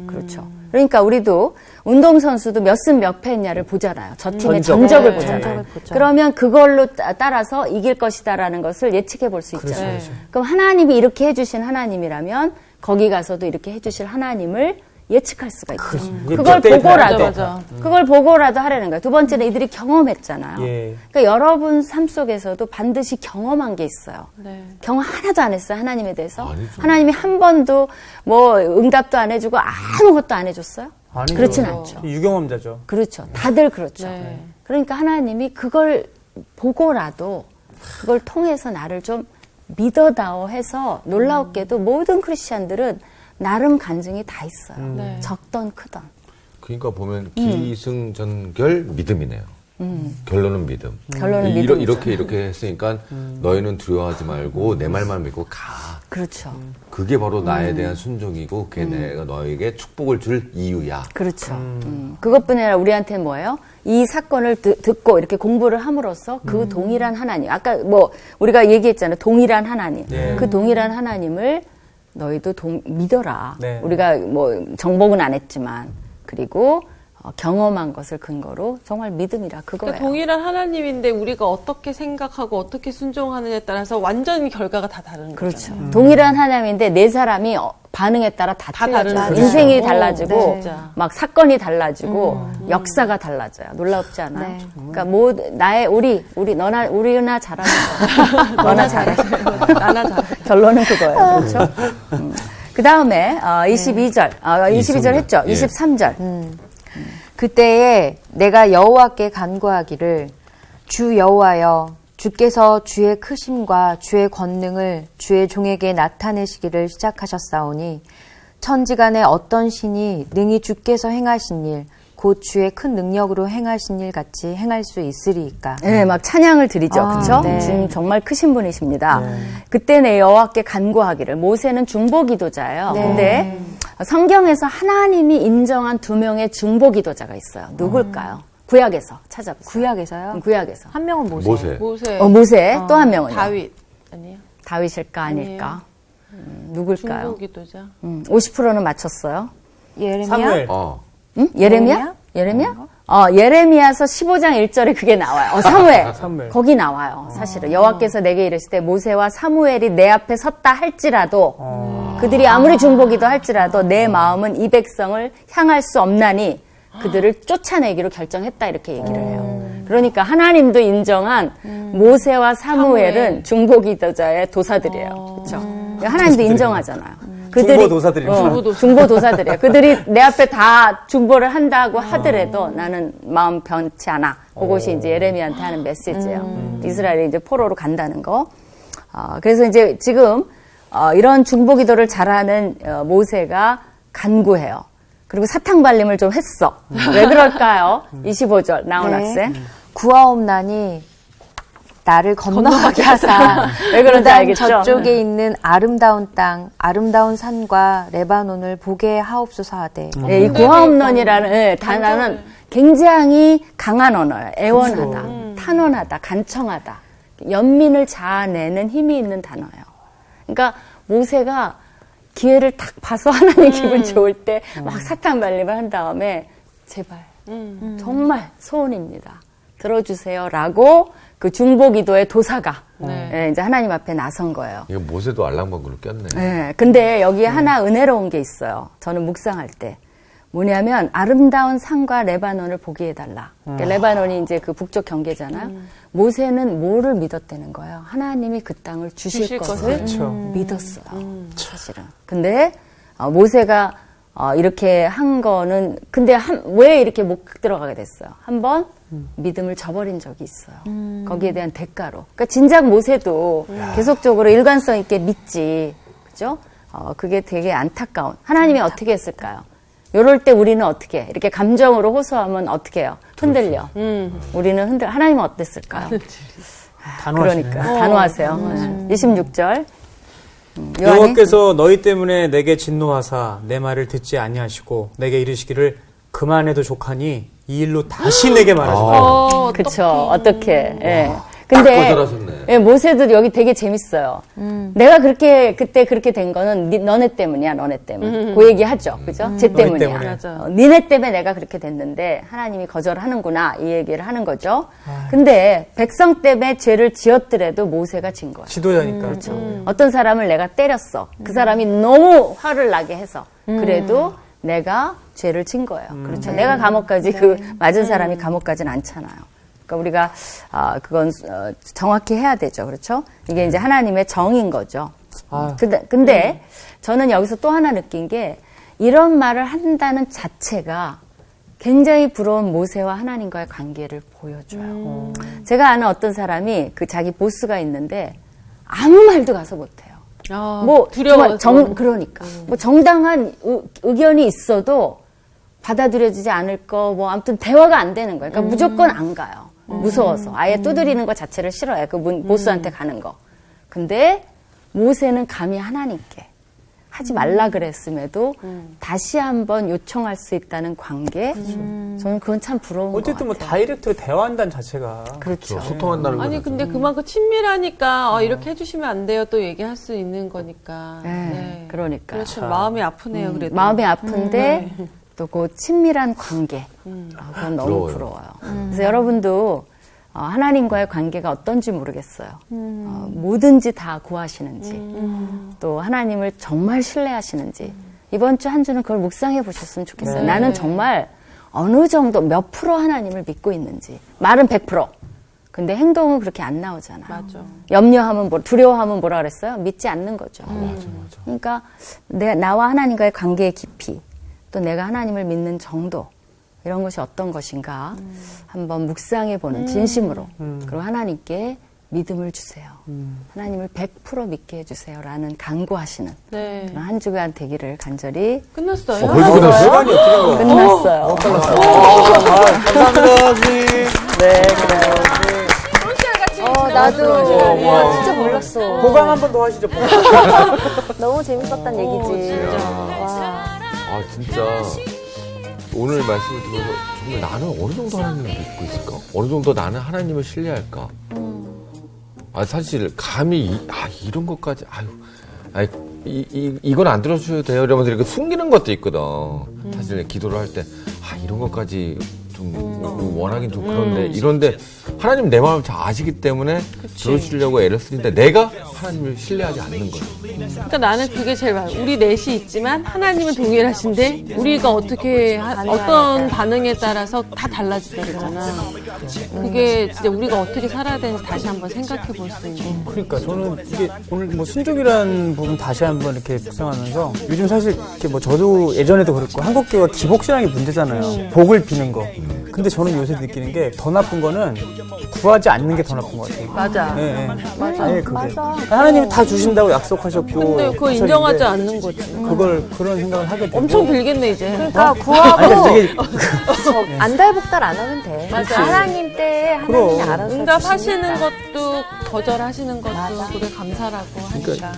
그렇죠. 그러니까 우리도 운동선수도 몇 승 몇 패했냐를 보잖아요. 저 팀의 전적을 네, 보잖아요. 전적을 보죠. 그러면 그걸로 따라서 이길 것이다라는 것을 예측해 볼 수 있잖아요. 그렇죠. 그럼 하나님이 이렇게 해주신 하나님이라면 거기 가서도 이렇게 해주실 하나님을 예측할 수가 있죠. 이게 그걸 빅데이터야. 보고라도, 맞아. 그걸 보고라도 하라는 거예요. 두 번째는 이들이 경험했잖아요. 예. 그러니까 여러분 삶 속에서도 반드시 경험한 게 있어요. 네. 경험 하나도 안 했어요, 하나님에 대해서? 아니죠. 하나님이 한 번도 뭐 응답도 안 해주고 아무것도 안 해줬어요? 아니죠. 그렇진 않죠. 유경험자죠. 그렇죠. 다들 그렇죠. 네. 그러니까 하나님이 그걸 보고라도 그걸 통해서 나를 좀 믿어다오 해서 놀라웠게도 모든 크리스찬들은 나름 간증이 다 있어요. 네. 적던 크던. 그러니까 보면 기승전결 믿음이네요. 결론은 믿음. 결론은 믿음이죠. 이렇게 했으니까 너희는 두려워하지 말고 내 말만 믿고 가. 그렇죠. 그게 바로 나에 대한 순종이고 그게 내가 너에게 축복을 줄 이유야. 그렇죠. 그것뿐 아니라 우리한테는 뭐예요? 이 사건을 듣고 이렇게 공부를 함으로써 그 동일한 하나님. 아까 뭐 우리가 얘기했잖아요. 동일한 하나님. 네. 그 동일한 하나님을 너희도 믿어라. 네. 우리가 뭐 정복은 안 했지만 그리고 경험한 것을 근거로 정말 믿음이라 그거예요. 그러니까 동일한 하나님인데 우리가 어떻게 생각하고 어떻게 순종하느냐에 따라서 완전히 결과가 다 다른 그렇죠. 거잖아요. 동일한 하나님인데 네 사람이 반응에 따라 다 다른 틀려져요. 거죠. 인생이 오, 달라지고 네. 진짜. 막 사건이 달라지고 역사가 달라져요. 놀랍지 않아요? 네. 그러니까 우리나 잘한다. 너나 잘해. 나나 잘. 결론은 그거예요. 그렇죠? 그 다음에 22절, 22절 했죠? 예. 23절. 그때에 내가 여호와께 간구하기를 주 여호와여 주께서 주의 크심과 주의 권능을 주의 종에게 나타내시기를 시작하셨사오니 천지간에 어떤 신이 능히 주께서 행하신 일 곧 주의 큰 능력으로 행하신 일 같이 행할 수 있으리이까. 네, 막 찬양을 드리죠. 아, 그렇죠? 네. 주님 정말 크신 분이십니다. 그때 내 여호와께 간구하기를. 모세는 중보기도자예요. 네. 근데 성경에서 하나님이 인정한 두 명의 중보기도자가 있어요. 누굴까요? 구약에서 찾아보세요. 구약에서요? 구약에서. 한 명은 모세. 모세. 모세. 모세 또 한 명은요? 다윗 아니에요? 다윗일까 아닐까? 누굴까요? 중보기도자. 50%는 맞췄어요. 예레미야? 사무엘. 응? 예레미야? 예레미야? 예레미야서 15장 1절에 그게 나와요. 사무엘. 사무엘. 거기 나와요. 사실은 여호와께서 내게 이르시되 모세와 사무엘이 내 앞에 섰다 할지라도 그들이 아무리 중보기도 할지라도 내 마음은 이 백성을 향할 수 없나니 그들을 쫓아내기로 결정했다 이렇게 얘기를 해요. 그러니까 하나님도 인정한 모세와 사무엘은 중보기도자의 도사들이에요. 그렇죠? 하나님도 인정하잖아요. 중보도사들입니다. 중보도사들이에요. 그들이 내 앞에 다 중보를 한다고 하더라도 나는 마음 변치 않아. 그것이 이제 예레미야한테 하는 메시지예요. 이스라엘이 이제 포로로 간다는 거. 그래서 이제 지금 이런 중보기도를 잘하는 모세가 간구해요. 그리고 사탕발림을 좀 했어. 왜 그럴까요? 25절 나온 학생. 구하옵나니 나를 건너가게 하사 왜 그런지 알겠죠? 저쪽에 있는 아름다운 땅, 아름다운 산과 레바논을 보게 하옵소서 하되. 이 고아홈런이라는 단어는 굉장히 강한 언어예요. 애원하다, 탄원하다, 간청하다, 연민을 자아내는 힘이 있는 단어예요. 그러니까 모세가 기회를 딱 봐서 하나님 기분 좋을 때 막 사탕 발림을 한 다음에 제발 정말 소원입니다. 들어주세요라고 그 중보기도의 도사가 이제 하나님 앞에 나선 거예요. 이거 모세도 알랑방구를 꼈네. 네, 근데 여기에 하나 은혜로운 게 있어요. 저는 묵상할 때. 뭐냐면 아름다운 산과 레바논을 보게 해달라. 그러니까 레바논이 이제 그 북쪽 경계잖아요. 모세는 뭐를 믿었다는 거예요? 하나님이 그 땅을 주실 것을 믿었어요. 사실은. 근데 모세가 이렇게 한 거는 근데 왜 이렇게 못 들어가게 됐어요? 한번 믿음을 저버린 적이 있어요. 거기에 대한 대가로. 그러니까 진작 모세도 계속적으로 일관성 있게 믿지. 그죠? 그게 되게 안타까운. 하나님이 어떻게 했을까요? 요럴 때 우리는 어떻게 해? 이렇게 감정으로 호소하면 어떻게 해요? 흔들려. 우리는 하나님은 어땠을까요? 단호하시네요. 그러니까 단호하세요. 26절. 여호와께서 너희 때문에 내게 진노하사 내 말을 듣지 아니하시고 내게 이르시기를 그만해도 족하니 이 일로 다시 내게 말하지 마라. 그쵸. 어떻게. 예. 근데 거절하셨네. 예, 모세도 여기 되게 재밌어요. 내가 그때 그렇게 된 거는 너네 때문이야, 너네 때문. 그 얘기 하죠. 그죠? 쟤 때문이야. 때문에. 니네 때문에 내가 그렇게 됐는데 하나님이 거절하는구나. 이 얘기를 하는 거죠. 근데 백성 때문에 죄를 지었더라도 모세가 진 거예요. 지도자니까. 그렇죠. 어떤 사람을 내가 때렸어. 그 사람이 너무 화를 나게 해서. 그래도 내가 죄를 진 거예요. 그렇죠. 내가 감옥까지 맞은 사람이 감옥까지는 않잖아요. 그러니까 우리가 그건 정확히 해야 되죠. 그렇죠? 이게 이제 하나님의 정인 거죠. 근데 저는 여기서 또 하나 느낀 게 이런 말을 한다는 자체가 굉장히 부러운 모세와 하나님과의 관계를 보여줘요. 제가 아는 어떤 사람이 그 자기 보스가 있는데 아무 말도 가서 못해요. 두려워서. 그러니까 뭐 정당한 의견이 있어도 받아들여지지 않을 거, 뭐 아무튼 대화가 안 되는 거예요. 그러니까 무조건 안 가요. 무서워서 아예 두드리는 것 자체를 싫어해요. 그 보스한테 가는 거. 근데 모세는 감히 하나님께 하지 말라 그랬음에도 다시 한번 요청할 수 있다는 관계. 저는 그건 참 부러운 것 어쨌든 뭐 같아요. 다이렉트로 대화한다는 자체가 그렇죠. 소통한다는 거. 아니 근데 그만큼 친밀하니까 이렇게 해주시면 안 돼요 또 얘기할 수 있는 거니까. 네, 그러니까. 그렇죠. 마음이 아프네요. 그래도. 마음이 아픈데 또 그 친밀한 관계. 그건 너무 부러워요. 그래서 여러분도 하나님과의 관계가 어떤지 모르겠어요. 뭐든지 다 구하시는지, 또 하나님을 정말 신뢰하시는지. 이번 주 한 주는 그걸 묵상해 보셨으면 좋겠어요. 나는 정말 어느 정도 몇 프로 하나님을 믿고 있는지. 말은 100%. 근데 행동은 그렇게 안 나오잖아요. 맞아. 염려하면 두려워하면 뭐라 그랬어요? 믿지 않는 거죠. 그러니까 나와 하나님과의 관계의 깊이, 또 내가 하나님을 믿는 정도, 이런 것이 어떤 것인가 한번 묵상해보는 진심으로. 그리고 하나님께 믿음을 주세요. 하나님을 100% 믿게 해주세요라는 간구하시는 그런 한 주간 되기를 간절히. 끝났어요? 벌써 끝났어요? 시간이 어떻게 된 거야? 끝났어요. 감사합니다, 선생님. 네, 그래요. 나도 진짜 몰랐어. 보강 한 번 더 하시죠. 너무 재밌었단 얘기지. 아, 진짜. 오늘 말씀을 들어서 정말 나는 어느 정도 하나님을 믿고 있을까? 어느 정도 나는 하나님을 신뢰할까? 사실 감히 이런 것까지 이건 안 들어주셔도 돼요. 이러면서 이렇게 숨기는 것도 있거든. 사실 기도를 할 때, 이런 것까지 좀 원하긴 좀 그런데, 이런데 하나님 내 마음을 잘 아시기 때문에 들어주려고 애를 쓰는데 내가 하나님을 신뢰하지 않는 거예요. 그러니까 나는 그게 제일 많아. 우리 넷이 있지만 하나님은 동일하신데 우리가 어떻게 어떤 반응에 따라서 다 달라지더라잖아. 그게 진짜 우리가 어떻게 살아야 되는지 다시 한번 생각해 볼 수 있는. 그러니까 저는 이게 오늘 뭐 순종이라는 부분 다시 한번 이렇게 묵상하면서 요즘 사실 이렇게 뭐 저도 예전에도 그랬고 한국교회가 기복신앙이 문제잖아요. 복을 비는 거. 근데 저는 요새 느끼는 게 더 나쁜 거는 구하지 않는 게 더 나쁜 것 같아요. 맞아. 네, 네. 맞아. 네, 그게. 하나님이 다 주신다고 약속하셨고. 근데 그거 인정하지 않는 거지. 그런 생각을 하게 되고. 엄청 빌겠네 이제. 그러니까 아니, 구하고 되게 안달복달 안 하면 돼. 맞아. 하나님 때에 하나님이 그럼. 알아서 응답하시는 주시니까. 것도 거절하시는 것도 그게 감사라고 하니까.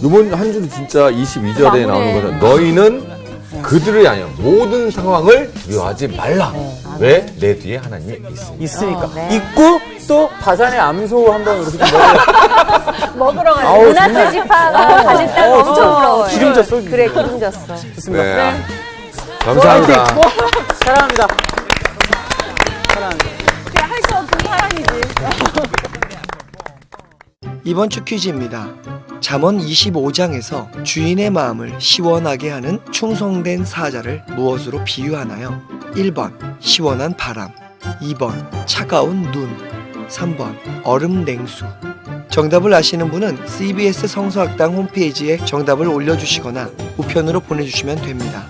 이번 한 주도 진짜 22절에 마무리해. 나오는 거죠. 너희는 그들이 아니야. 모든 상황을 두려워하지 말라. 왜? 내 뒤에 하나님이 있으니. 있으니까. 네. 있고 또 바산의 암소 한번 이렇게 좀 먹으러 가요. 아우, 문화세 정말. 지파가 가졌다고 엄청 부러워요. 기름졌어. 그래, 기름졌어. 좋습니다. 네. 감사합니다. 사랑합니다. 사랑합니다. 할 수 없는 사랑이지. 이번 주 퀴즈입니다. 잠언 25장에서 주인의 마음을 시원하게 하는 충성된 사자를 무엇으로 비유하나요? 1번 시원한 바람, 2번 차가운 눈, 3번 얼음 냉수. 정답을 아시는 분은 CBS 성서학당 홈페이지에 정답을 올려주시거나 우편으로 보내주시면 됩니다.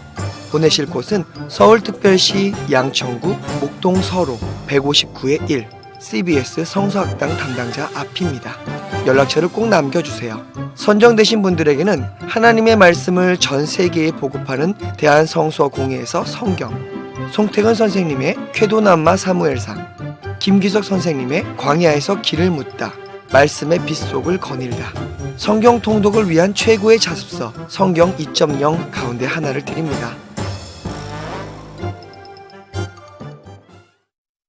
보내실 곳은 서울특별시 양천구 목동서로 159-1 CBS 성서학당 담당자 앞입니다. 연락처를 꼭 남겨주세요. 선정되신 분들에게는 하나님의 말씀을 전 세계에 보급하는 대한성서공회에서 성경, 송태근 선생님의 쾌도남마 사무엘상, 김기석 선생님의 광야에서 길을 묻다, 말씀의 빗속을 거닐다, 성경 통독을 위한 최고의 자습서 성경 2.0 가운데 하나를 드립니다.